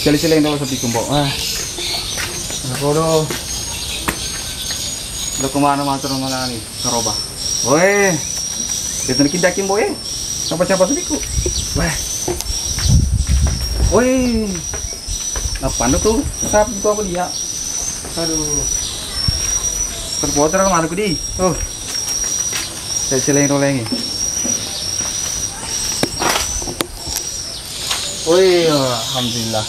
Sila daw sa bikumbo. Ako do. Do kumana man turun malani. Karoba. Woi. Kita nak kindakin boy. Siapa-siapa tu biku. Wah. Woi. Apa tu? Sap itu aku dia. Aduh. Terbuat orang mana aku di? Oh. Sila lagi. Woi, alhamdulillah.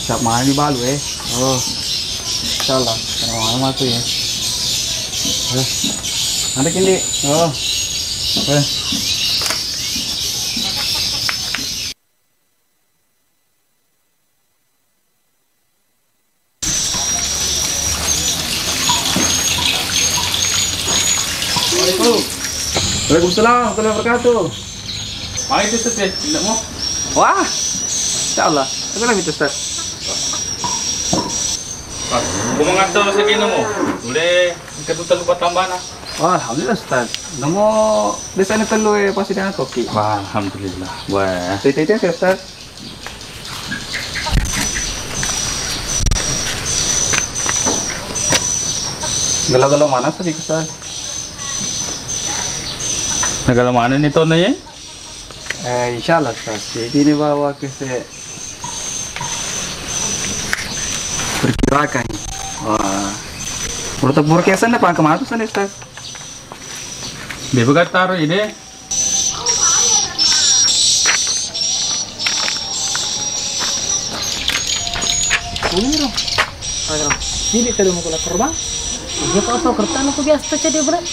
Siap mana di balu Oh. Insyaallah. Kalau mana tu ya. Ada kini. Oh. Waalaikumsalam warahmatullahi wabarakatuh. Mari tu Ustaz, tidak mau? Wah, insyaallah. Apa lagi tu Ustaz? Kau mengatur segini mau? Boleh kita lupa tambahan. Wah, alhamdulillah Ustaz. Namo desa ni telu pasti dengan kopi. Wah, alhamdulillah. Wah. Tete Ustaz. Galau-galau mana tadi Ustaz? Negara mana ni tuan ni? Insyaallah Ustaz. Jadi ni bawa ke saya perkirakan. Wah. Menurut forecastan apa kemana tu Ustaz? Dia berkata taruh ini. Umiro. Agak. Jadi tadi mau keluar korban. Dia pasal kertas aku biasa cedek berat.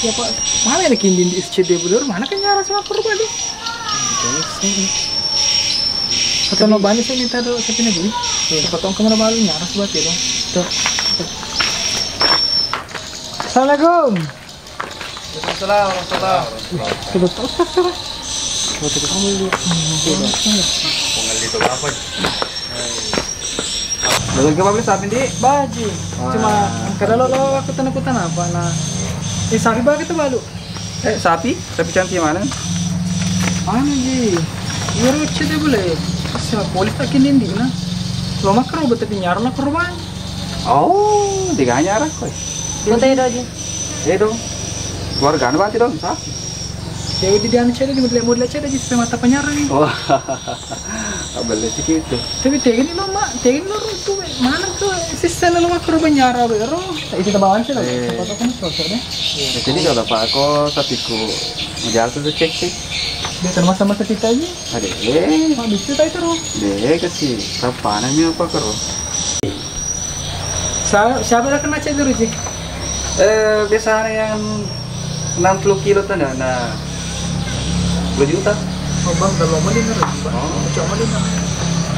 Ya Pak, mana ada kini di SCD bener, mana kan nyara sama korban tu? Kata no banyak saya minta do tapi nih, potong kemana baru nyara sebab itu. Tuh. Assalamualaikum. Waalaikumsalam warahmatullahi wabarakatuh. Sudah tahu tak? Waktu kita kamu dulu. Pengal itu berapa? Belum ke apa sapi di? Baji. Cuma kada lo aku tanah apa nah. Sapi ba kita balu? Sapi cantik mana? Ano ji? Iru cede boleh. Siapa polis tak kini di na? Lama karo betul nyara na korban. Oh, tiga nyara koi. Betul itu aja. Dong. Keluarga anu bantu dong, sapi. Dewi di dalam cede di model cede di supaya mata penyarang. Wah, boleh segitu. Tapi tegin lo tu mana tu sistem lo makro penyara bero. Itu tabawan sih lah. Foto kan sosok deh. Jadi kalau pak aku sapiku menjalan tu cek. Dia sama-sama cerita aja. Ada. Mau cerita itu loh. Deh kasih. Apa namanya apa karo? Siapa yang kena cede ruji? Biasanya yang 60 kilo tu nah 10 juta. Oh bang, dah lama dia ngeruji bang. Cuma dia ngeruji.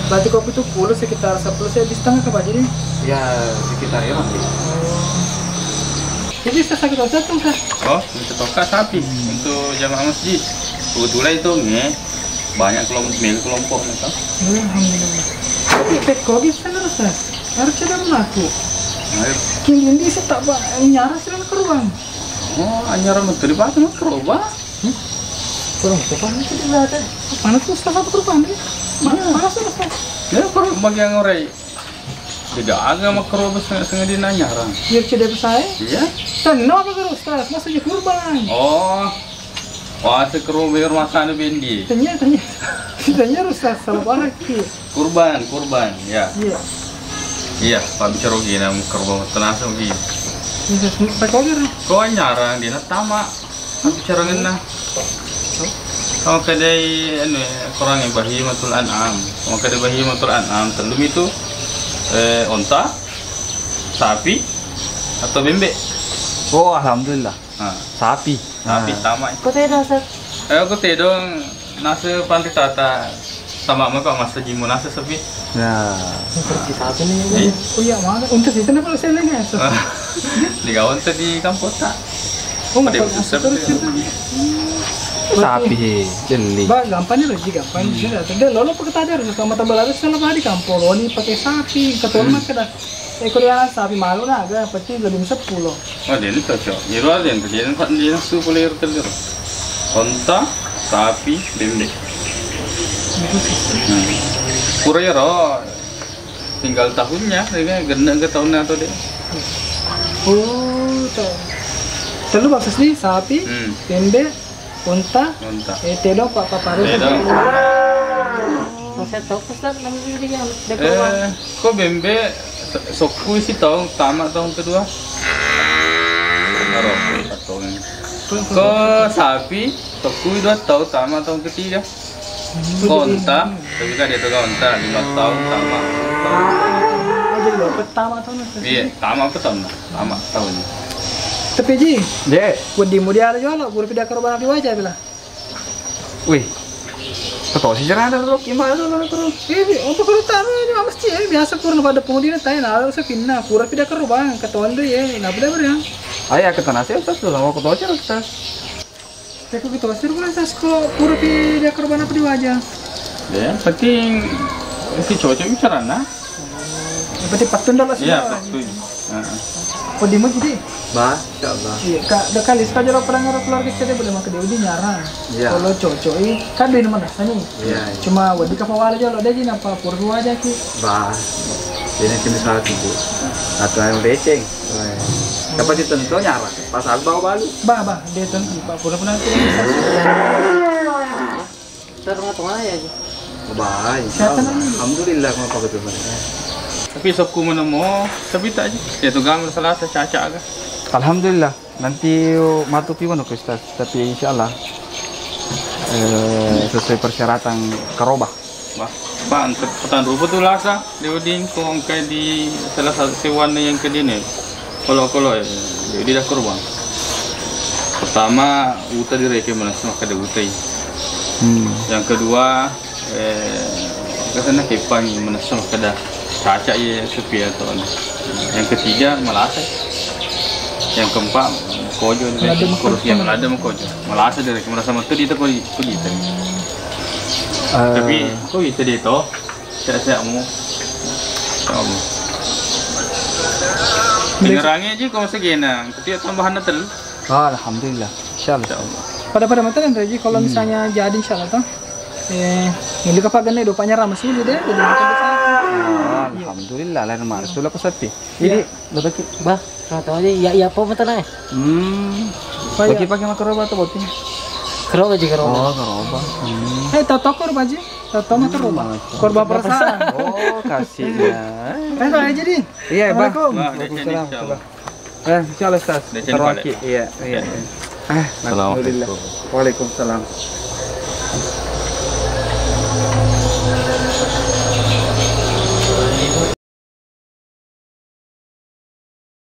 Berarti kopi itu puluh sekitar 10 saya di setengah ke baju ni? Ya sekitar ya nanti. Jadi saya sakit otot tuh kan? Oh, untuk tokak sapi untuk jamaah masjid. Kebetulan itu nih banyak kelompok mereka. Alhamdulillah. Tapi pet kopi sana rasa. Harus cedera mengaku. Kini ini saya tak nyara sih keruang. Oh, anyara menteri apa tu keroba? Kurang cepat ni tidak ada. Mana tu salah satu keruang ni? Mana salah? Ya, kalau bagi yang orang tidak ada mak keroba setengah dia nyara. Biar cedera saya. Iya. Tanah apa kerus? Maksudnya kurban. Oh. Wah, sekeroba rumah sana bendi. Tanya rusak salah lagi. Kurban, ya. Iya. Iya, Pak bicara gini, keroba tenasa gini. Pak kau kira? Kau nyarang di natama, Pak bicara gini. Kalau kedai anu kurangnya bahimatul an'am. Kalau kedai bahimatul an'am, telum itu onta, sapi, atau bebek. Oh, alhamdulillah. Sapi. Sapi tamak. Kau tidak Ustaz? Aku tedong nasi pantai tata sama apa masa jimu nasi sepi. Ya. Seperti sapi ni. Oh iya, mana? Untuk itu nak kalau saya lagi. Di kawan tadi kampung tak. Oh, Ada macam besar terus tu. itu. Sapi jeli. Bah, gampang ni rezeki gampang. Dia lalu pakai tadi harus sama tambah harus kalau di kampung. Lo ni pakai sapi, ketua mak kada. Ekor yang sapi malu na agak pasti lebih 10. Oh, dia ni cocok. Jiru ada yang kejadian kan dia su boleh telur. Onta, sapi, bebek. Pura ya roh. Tinggal tahunnya, gena ke tahunnya atau deh. Oh, tuh. Terus maksud sih sapi, bembe, unta, tedo, paparu. Tedo. Saya tahu Ustaz namanya juga Kok bembe sokku sih tahun pertama tahun kedua. Kok sapi sokku 2 tahun pertama tahun ketiga. Kok unta, tapi kan dia tuh unta 5 tahun pertama. Jadi lo pertama tahun. Iya, pertama tahunnya. Tapi Ji, Dek. buat di mudia ada jual, guru pindah ke rumah di wajah bila. Wih. Ketua sih jarang ada dulu gimana dulu terus. Untuk kalau tahu ini mesti ya biasa kurang pada penghuni tanya nah harus pindah kurang pindah ke rumah ketua itu ya nggak boleh beriang. Ayah ke tanah saya Ustaz sudah mau ketua sih Ustaz. Tapi ketua sih kurang Ustaz kok kurang pindah ke rumah apa di wajah. Ya, penting si cowok bicara nah. Berarti patun dah lah. Iya, patun. Oh di mana jadi? Bah, insyaallah. Iya, kak kali sekali orang pernah ngorok keluarga kita boleh makan dia uji nyarang. Iya. Kalau cocok kan di mana nih? Iya. Cuma wadi kapal aja lo ada jadi apa purdu aja ki. Bah. Ini kini salah ibu. Atau yang beceng. Dapat ditentu nyara. Pas aku bawa balu. Bah, dia tentu Pak pura-pura itu. Terus mana ya ji? Bah, insyaallah. Alhamdulillah mau pakai tu mana. Tapi sokku menemu, tapi tak aja. Ya tu gambar salah caca agak. Alhamdulillah. Nanti matu piwan Ustaz. Tapi insyaallah sesuai persyaratan karobah. Wah, Pak, untuk petan rupa tu lah sah. Dia udin kau angkai di salah satu hewan yang ke ni. Kalau dia dah korban. Pertama, uta direke mana semua kada utai. Yang kedua, katanya kepang mana semua kada caca ye sepi atau. Yang ketiga malasa. Yang keempat kojo kurus yang melada kojo. Malasa direke merasa matu dia tu kau di tadi. Tapi kau itu dia tu, saya mu, kamu. Dengarangnya aja kau segena, ketika tambahan natal. Alhamdulillah, insyaallah. Pada mata kan Reji kalau misalnya jadi insyaallah tuh. Ini kapag ganay do panya ramas ini deh. Alhamdulillah lain mas. Sudah aku sepi. Jadi dapat Bah, tahu aja ya apa mata na. Bagi pakai makaroba atau botin? Keroba aja keroba. Oh, keroba. Tato korba aja. Tato mah keroba. Korba perasaan. Oh, kasihnya. Tahu aja din. Iya, Bang. Waalaikumsalam. Insyaallah Ustaz. Terwakil. Iya. Alhamdulillah. Waalaikumsalam.